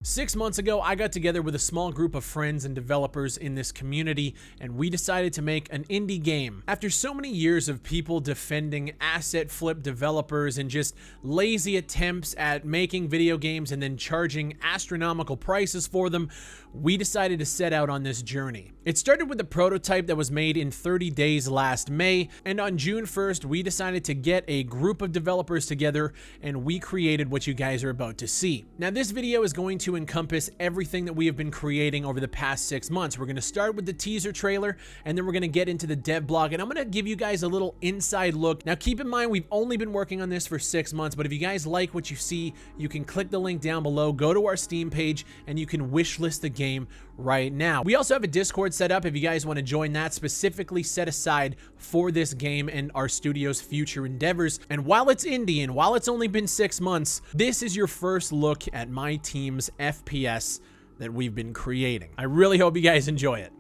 6 months ago, I got together with a small group of friends and developers in this community, and we decided to make an indie game. After so many years of people defending asset flip developers and just lazy attempts at making video games and then charging astronomical prices for them, we decided to set out on this journey. It started with a prototype that was made in 30 days last May, and on June 1st, we decided to get a group of developers together and we created what you guys are about to see. Now, this video is going to encompass everything that we have been creating over the past 6 months. We're going to start with the teaser trailer, and then we're going to get into the dev blog, and I'm going to give you guys a little inside look. Now, keep in mind, we've only been working on this for 6 months, but if you guys like what you see, you can click the link down below, go to our Steam page, and you can wish list the game right now. We also have a Discord set up if you guys want to join that, specifically set aside for this game and our studio's future endeavors. And while it's indie and while it's only been 6 months, this is your first look at my team's FPS that we've been creating. I really hope you guys enjoy it.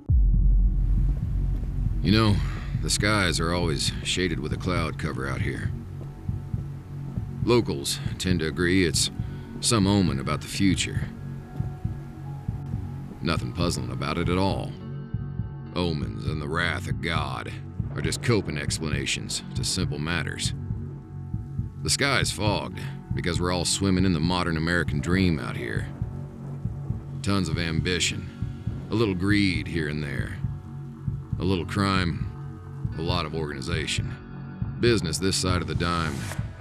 You know, the skies are always shaded with a cloud cover out here. Locals tend to agree it's some omen about the future. Nothing puzzling about it at all. Omens and the wrath of God are just coping explanations to simple matters. The sky's fogged because we're all swimming in the modern American dream out here. Tons of ambition, a little greed here and there, a little crime, a lot of organization. Business this side of the dime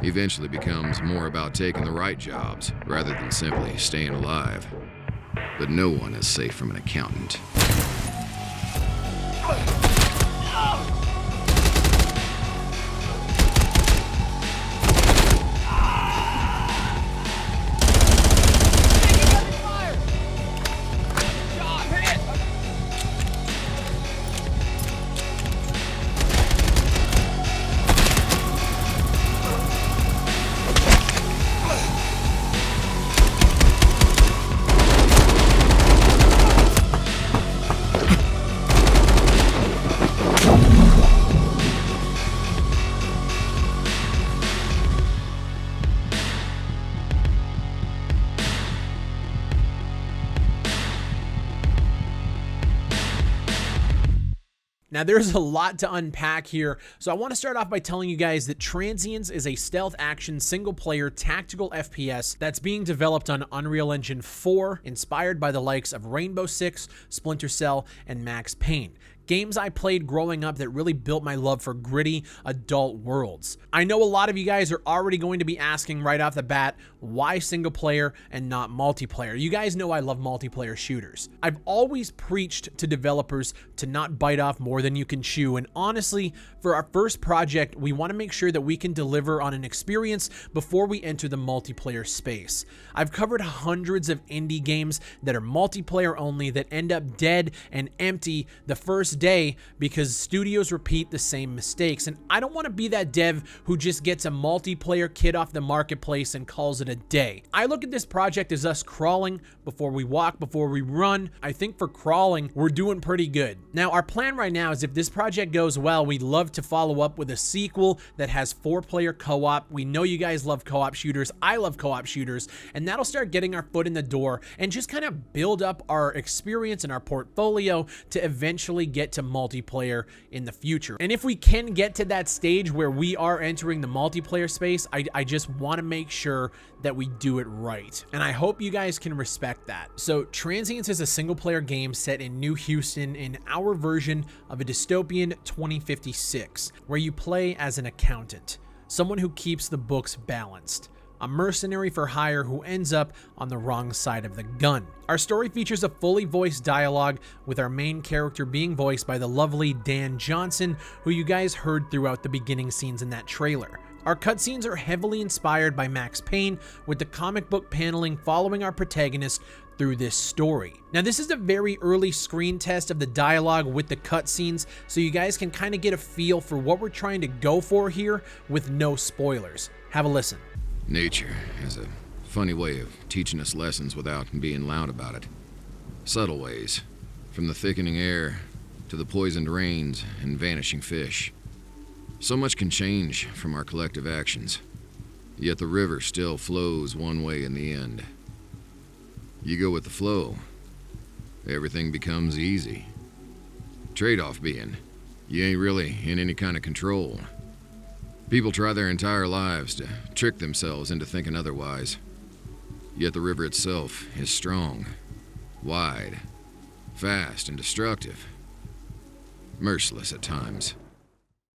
eventually becomes more about taking the right jobs rather than simply staying alive. But no one is safe from an accountant. Now, there's a lot to unpack here, so I want to start off by telling you guys that Transients is a stealth action single-player tactical FPS that's being developed on Unreal Engine 4, inspired by the likes of Rainbow Six, Splinter Cell, and Max Payne. Games I played growing up that really built my love for gritty adult worlds. I know a lot of you guys are already going to be asking right off the bat, why single player and not multiplayer? You guys know I love multiplayer shooters. I've always preached to developers to not bite off more than you can chew, and honestly, for our first project, we want to make sure that we can deliver on an experience before we enter the multiplayer space. I've covered hundreds of indie games that are multiplayer only that end up dead and empty the first day because studios repeat the same mistakes, and I don't want to be that dev who just gets a multiplayer kit off the marketplace and calls it a day. I look at this project as us crawling before we walk, before we run. I think for crawling, we're doing pretty good. Now, our plan right now is if this project goes well, we'd love to follow up with a sequel that has 4-player co-op. We know you guys love co-op shooters. I love co-op shooters, and that'll start getting our foot in the door and just kind of build up our experience and our portfolio to eventually get to multiplayer in the future. And if we can get to that stage where we are entering the multiplayer space, I just want to make sure that we do it right. And I hope you guys can respect that. So Transients is a single player game set in New Houston in our version of a dystopian 2056, where you play as an accountant, someone who keeps the books balanced, a mercenary for hire who ends up on the wrong side of the gun. Our story features a fully voiced dialogue, with our main character being voiced by the lovely Dan Johnson, who you guys heard throughout the beginning scenes in that trailer. Our cutscenes are heavily inspired by Max Payne, with the comic book paneling following our protagonist through this story. Now, this is a very early screen test of the dialogue with the cutscenes, so you guys can kind of get a feel for what we're trying to go for here with no spoilers. Have a listen. Nature has a funny way of teaching us lessons without being loud about it. Subtle ways, from the thickening air to the poisoned rains and vanishing fish. So much can change from our collective actions, yet the river still flows one way in the end. You go with the flow. Everything becomes easy. Trade-off being, you ain't really in any kind of control. People try their entire lives to trick themselves into thinking otherwise. Yet the river itself is strong, wide, fast, and destructive. Merciless at times.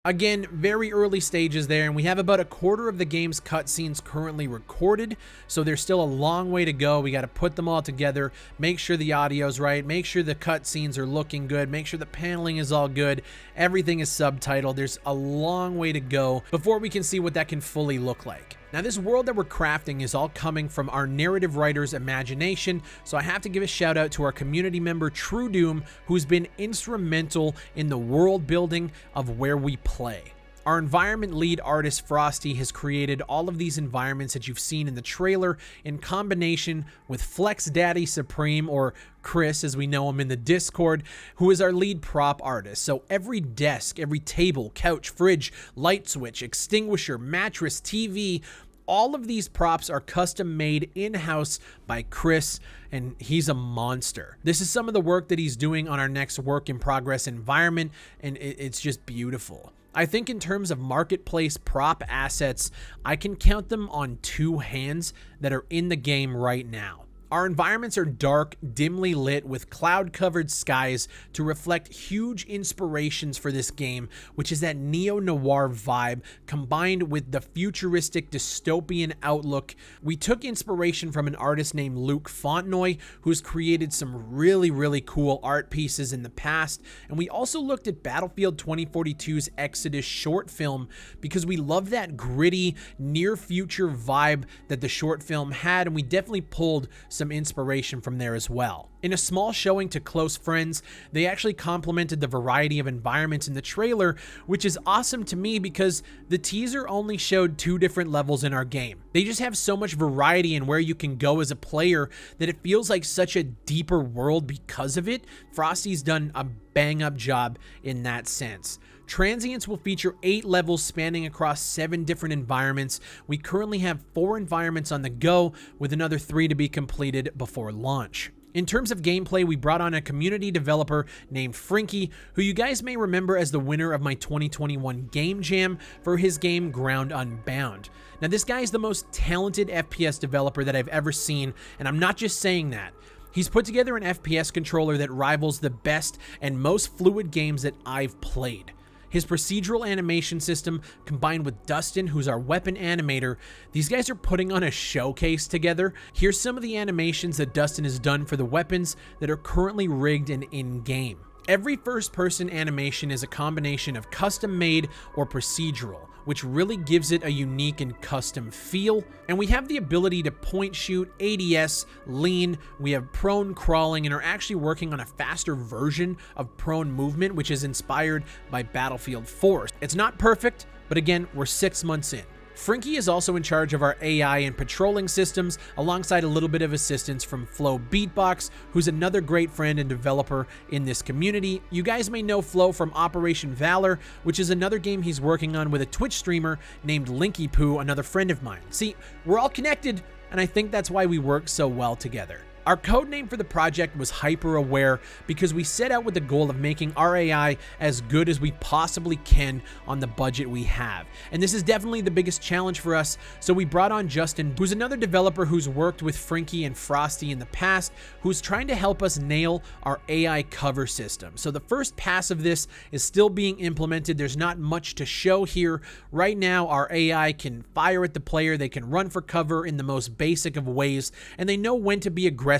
Again, very early stages there, and we have about a quarter of the game's cutscenes currently recorded, so there's still a long way to go. We got to put them all together, make sure the audio's right, make sure the cutscenes are looking good, make sure the paneling is all good, everything is subtitled. There's a long way to go before we can see what that can fully look like. Now, this world that we're crafting is all coming from our narrative writer's imagination, so I have to give a shout out to our community member True Doom, who's been instrumental in the world building of where we play. Our environment lead artist Frosty has created all of these environments that you've seen in the trailer in combination with Flex Daddy Supreme, or Chris as we know him in the Discord, who is our lead prop artist. So every desk, every table, couch, fridge, light switch, extinguisher, mattress, TV, all of these props are custom made in-house by Chris, and he's a monster. This is some of the work that he's doing on our next work in progress environment, and it's just beautiful. I think in terms of marketplace prop assets, I can count them on two hands that are in the game right now. Our environments are dark, dimly lit with cloud-covered skies to reflect huge inspirations for this game, which is that neo-noir vibe combined with the futuristic dystopian outlook. We took inspiration from an artist named Luke Fontenoy, who's created some really cool art pieces in the past, and we also looked at Battlefield 2042's Exodus short film because we love that gritty, near-future vibe that the short film had, and we definitely pulled some inspiration from there as well. In a small showing to close friends, they actually complimented the variety of environments in the trailer, which is awesome to me because the teaser only showed 2 different levels in our game. They just have so much variety in where you can go as a player that it feels like such a deeper world because of it. Frosty's done a bang-up job in that sense. Transients will feature 8 levels spanning across 7 different environments. We currently have 4 environments on the go, with another 3 to be completed before launch. In terms of gameplay, we brought on a community developer named Frinky, who you guys may remember as the winner of my 2021 Game Jam for his game Ground Unbound. Now, this guy is the most talented FPS developer that I've ever seen, and I'm not just saying that. He's put together an FPS controller that rivals the best and most fluid games that I've played. His procedural animation system, combined with Dustin, who's our weapon animator, these guys are putting on a showcase together. Here's some of the animations that Dustin has done for the weapons that are currently rigged and in-game. Every first-person animation is a combination of custom-made or procedural, which really gives it a unique and custom feel. And we have the ability to point shoot, ADS, lean, we have prone crawling, and are actually working on a faster version of prone movement, which is inspired by Battlefield 4. It's not perfect, but again, we're 6 months in. Frinky is also in charge of our AI and patrolling systems, alongside a little bit of assistance from Flowbeatbox, who's another great friend and developer in this community. You guys may know Flow from Operation Valor, which is another game he's working on with a Twitch streamer named Linky Poo, another friend of mine. See, we're all connected, and I think that's why we work so well together. Our code name for the project was Hyper Aware because we set out with the goal of making our AI as good as we possibly can on the budget we have. And this is definitely the biggest challenge for us, so we brought on Justin, who's another developer who's worked with Frinky and Frosty in the past, who's trying to help us nail our AI cover system. So the first pass of this is still being implemented. There's not much to show here. Right now, our AI can fire at the player, they can run for cover in the most basic of ways, and they know when to be aggressive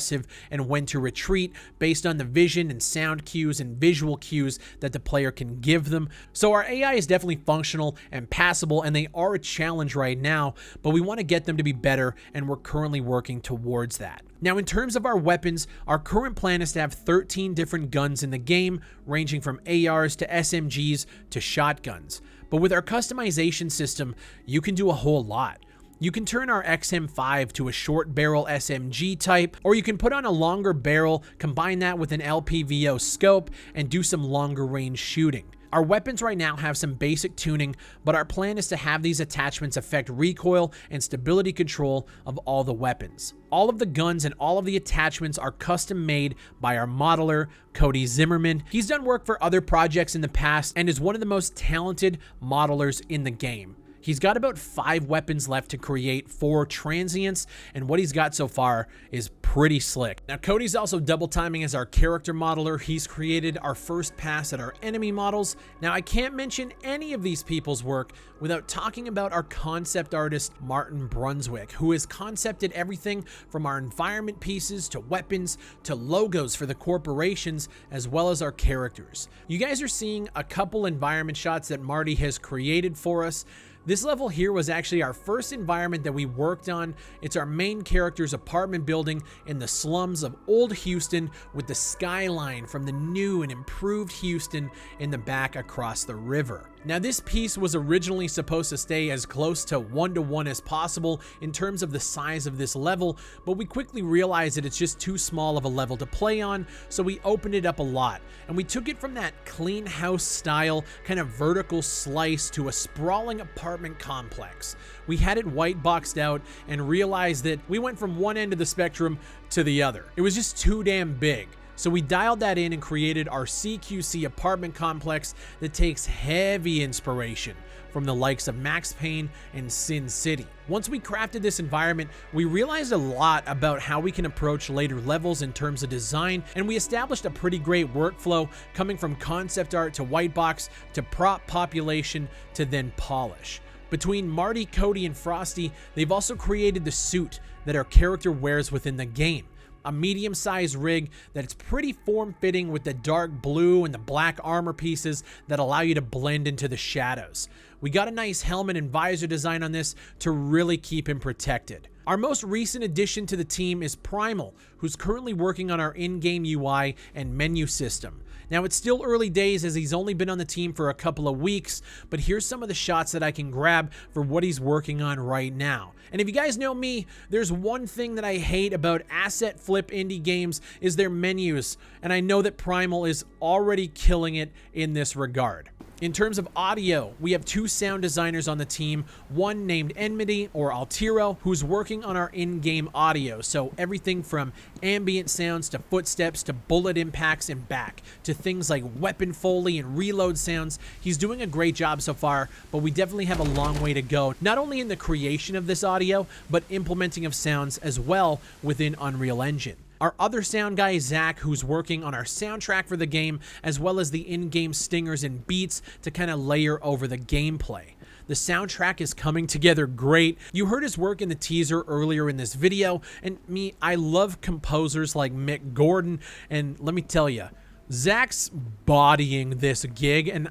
and when to retreat based on the vision and sound cues and visual cues that the player can give them. So our AI is definitely functional and passable, and they are a challenge right now, but we want to get them to be better, and we're currently working towards that. Now, in terms of our weapons, our current plan is to have 13 different guns in the game, ranging from ARs to SMGs to shotguns. But with our customization system, you can do a whole lot. You can turn our XM5 to a short barrel SMG type, or you can put on a longer barrel, combine that with an LPVO scope, and do some longer range shooting. Our weapons right now have some basic tuning, but our plan is to have these attachments affect recoil and stability control of all the weapons. All of the guns and all of the attachments are custom made by our modeler, CodyZim. He's done work for other projects in the past and is one of the most talented modelers in the game. He's got about 5 weapons left to create for transients, and what he's got so far is pretty slick. Now, Cody's also double timing as our character modeler. He's created our first pass at our enemy models. Now, I can't mention any of these people's work without talking about our concept artist, Martin Brunswick, who has concepted everything from our environment pieces to weapons to logos for the corporations, as well as our characters. You guys are seeing a couple environment shots that Marty has created for us. This level here was actually our first environment that we worked on. It's our main character's apartment building in the slums of Old Houston with the skyline from the new and improved Houston in the back across the river. Now, this piece was originally supposed to stay as close to 1-to-1 as possible in terms of the size of this level, but we quickly realized that it's just too small of a level to play on, so we opened it up a lot. And we took it from that clean house style, kind of vertical slice to a sprawling apartment complex. We had it white boxed out and realized that we went from one end of the spectrum to the other. It was just too damn big. So we dialed that in and created our CQC apartment complex that takes heavy inspiration from the likes of Max Payne and Sin City. Once we crafted this environment, we realized a lot about how we can approach later levels in terms of design, and we established a pretty great workflow coming from concept art to white box to prop population to then polish. Between Marty, Cody, and Frosty, they've also created the suit that our character wears within the game. A medium-sized rig that's pretty form-fitting with the dark blue and the black armor pieces that allow you to blend into the shadows. We got a nice helmet and visor design on this to really keep him protected. Our most recent addition to the team is Primal, who's currently working on our in-game UI and menu system. Now, it's still early days as he's only been on the team for a couple of weeks, but here's some of the shots that I can grab for what he's working on right now. And if you guys know me, there's one thing that I hate about asset flip indie games is their menus, and I know that Primal is already killing it in this regard. In terms of audio, we have 2 sound designers on the team, one named Enmity or Altiro, who's working on our in-game audio. So everything from ambient sounds to footsteps to bullet impacts and back to things like weapon foley and reload sounds. He's doing a great job so far, but we definitely have a long way to go, not only in the creation of this audio, but implementing of sounds as well within Unreal Engine. Our other sound guy is Zach, who's working on our soundtrack for the game, as well as the in-game stingers and beats to kind of layer over the gameplay. The soundtrack is coming together great. You heard his work in the teaser earlier in this video, and I love composers like Mick Gordon, and let me tell you, Zach's bodying this gig, and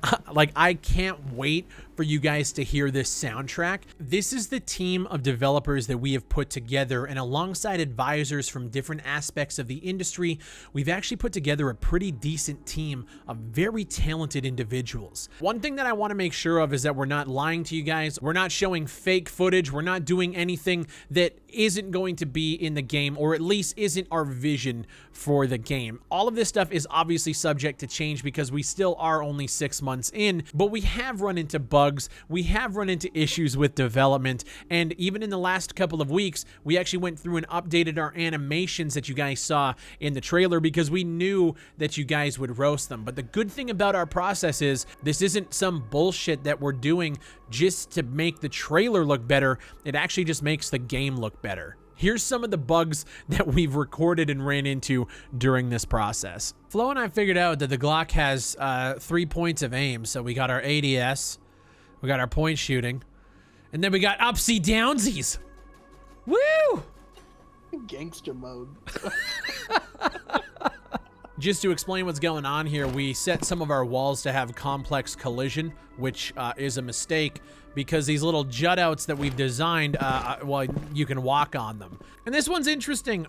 I can't wait for you guys to hear this soundtrack. This is the team of developers that we have put together, and alongside advisors from different aspects of the industry, we've actually put together a pretty decent team of very talented individuals. One thing that I want to make sure of is that we're not lying to you guys. We're not showing fake footage. We're not doing anything that isn't going to be in the game, or at least isn't our vision for the game. All of this stuff is obviously subject to change because we still are only 6 months in, but we have run into bugs, we have run into issues with development, and even in the last couple of weeks, we actually went through and updated our animations that you guys saw in the trailer because we knew that you guys would roast them. But the good thing about our process is this isn't some bullshit that we're doing just to make the trailer look better. It actually just makes the game look better. Here's some of the bugs that we've recorded and ran into during this process. Flo and I figured out that the Glock has 3 points of aim. So we got our ADS, we got our point shooting, and then we got upsy downsies. Woo! Gangster mode. Just to explain what's going on here, we set some of our walls to have complex collision, which is a mistake because these little jut outs that we've designed, well, you can walk on them. And this one's interesting.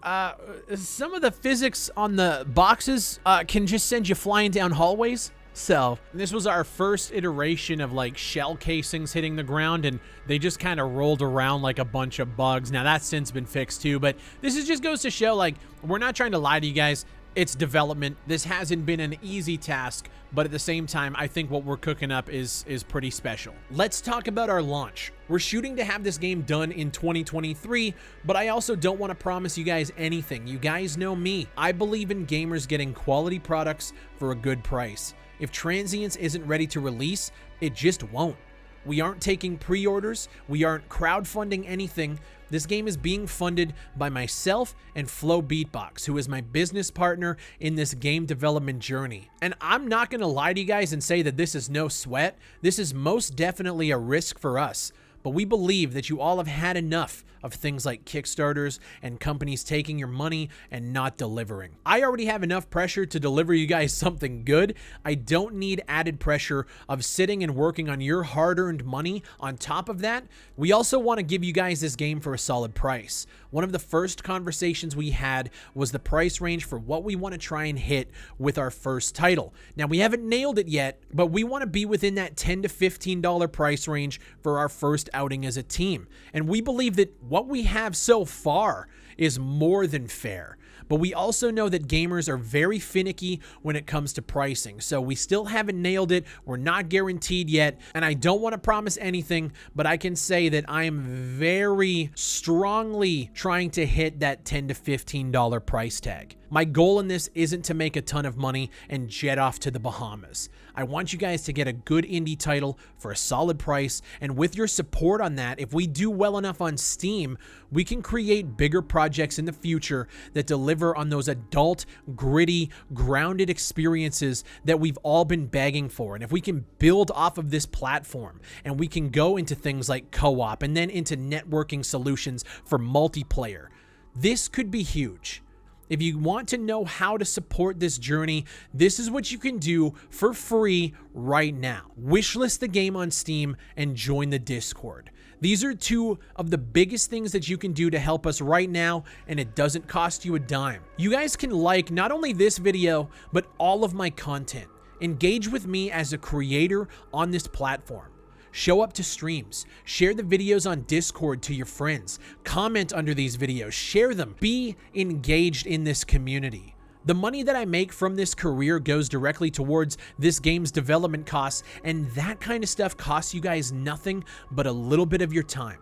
Some of the physics on the boxes can just send you flying down hallways. So this was our first iteration of like shell casings hitting the ground, and they just kind of rolled around like a bunch of bugs. Now that's since been fixed too, but this is just goes to show, like, we're not trying to lie to you guys. its development. This hasn't been an easy task, but at the same time, I think what we're cooking up is pretty special. Let's talk about our launch. We're shooting to have this game done in 2023, but I also don't want to promise you guys anything. You guys know me. I believe in gamers getting quality products for a good price. If Transients isn't ready to release, it just won't. We aren't taking pre-orders. We aren't crowdfunding anything. This game is being funded by myself and Flowbeatbox, who is my business partner in this game development journey. And I'm not going to lie to you guys and say that this is no sweat. This is most definitely a risk for us. But we believe that you all have had enough of things like Kickstarters and companies taking your money and not delivering. I already have enough pressure to deliver you guys something good. I don't need added pressure of sitting and working on your hard-earned money. On top of that, we also want to give you guys this game for a solid price. One of the first conversations we had was the price range for what we want to try and hit with our first title. Now, we haven't nailed it yet, but we want to be within that $10 to $15 price range for our first outing as a team. And we believe that what we have so far is more than fair. But we also know that gamers are very finicky when it comes to pricing. So we still haven't nailed it. We're not guaranteed yet. And I don't want to promise anything, but I can say that I am very strongly trying to hit that $10 to $15 price tag. My goal in this isn't to make a ton of money and jet off to the Bahamas. I want you guys to get a good indie title for a solid price, and with your support on that, if we do well enough on Steam, we can create bigger projects in the future that deliver on those adult, gritty, grounded experiences that we've all been begging for. And if we can build off of this platform and we can go into things like co-op and then into networking solutions for multiplayer, this could be huge. If you want to know how to support this journey, this is what you can do for free right now. Wishlist the game on Steam and join the Discord. These are two of the biggest things that you can do to help us right now, and it doesn't cost you a dime. You guys can like not only this video, but all of my content. Engage with me as a creator on this platform. Show up to streams, share the videos on Discord to your friends, comment under these videos, share them, be engaged in this community. The money that I make from this career goes directly towards this game's development costs, and that kind of stuff costs you guys nothing but a little bit of your time.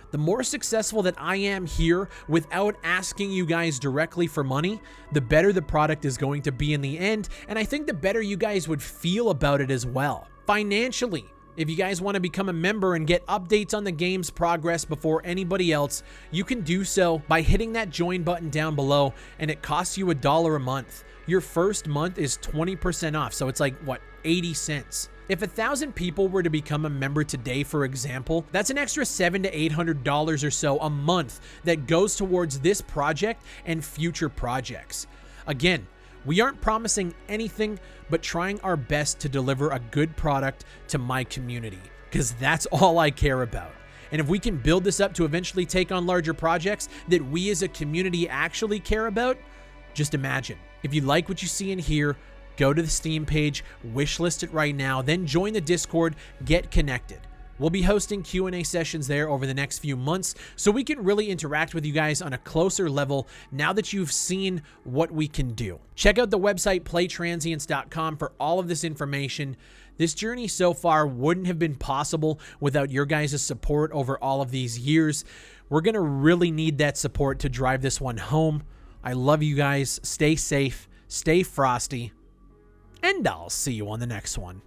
The more successful that I am here without asking you guys directly for money, the better the product is going to be in the end, and I think the better you guys would feel about it as well. Financially, if you guys want to become a member and get updates on the game's progress before anybody else, you can do so by hitting that join button down below, and it costs you $1 a month. Your first month is 20% off, so it's like, what, 80 cents. If 1,000 people were to become a member today, for example, that's an extra $700 to $800 or so a month that goes towards this project and future projects. Again, we aren't promising anything but trying our best to deliver a good product to my community, because that's all I care about. And if we can build this up to eventually take on larger projects that we as a community actually care about, just imagine. If you like what you see in here, go to the Steam page, wishlist it right now, then join the Discord, get connected. We'll be hosting Q&A sessions there over the next few months, so we can really interact with you guys on a closer level now that you've seen what we can do. Check out the website playtransients.com for all of this information. This journey so far wouldn't have been possible without your guys' support over all of these years. We're going to really need that support to drive this one home. I love you guys. Stay safe, stay frosty, and I'll see you on the next one.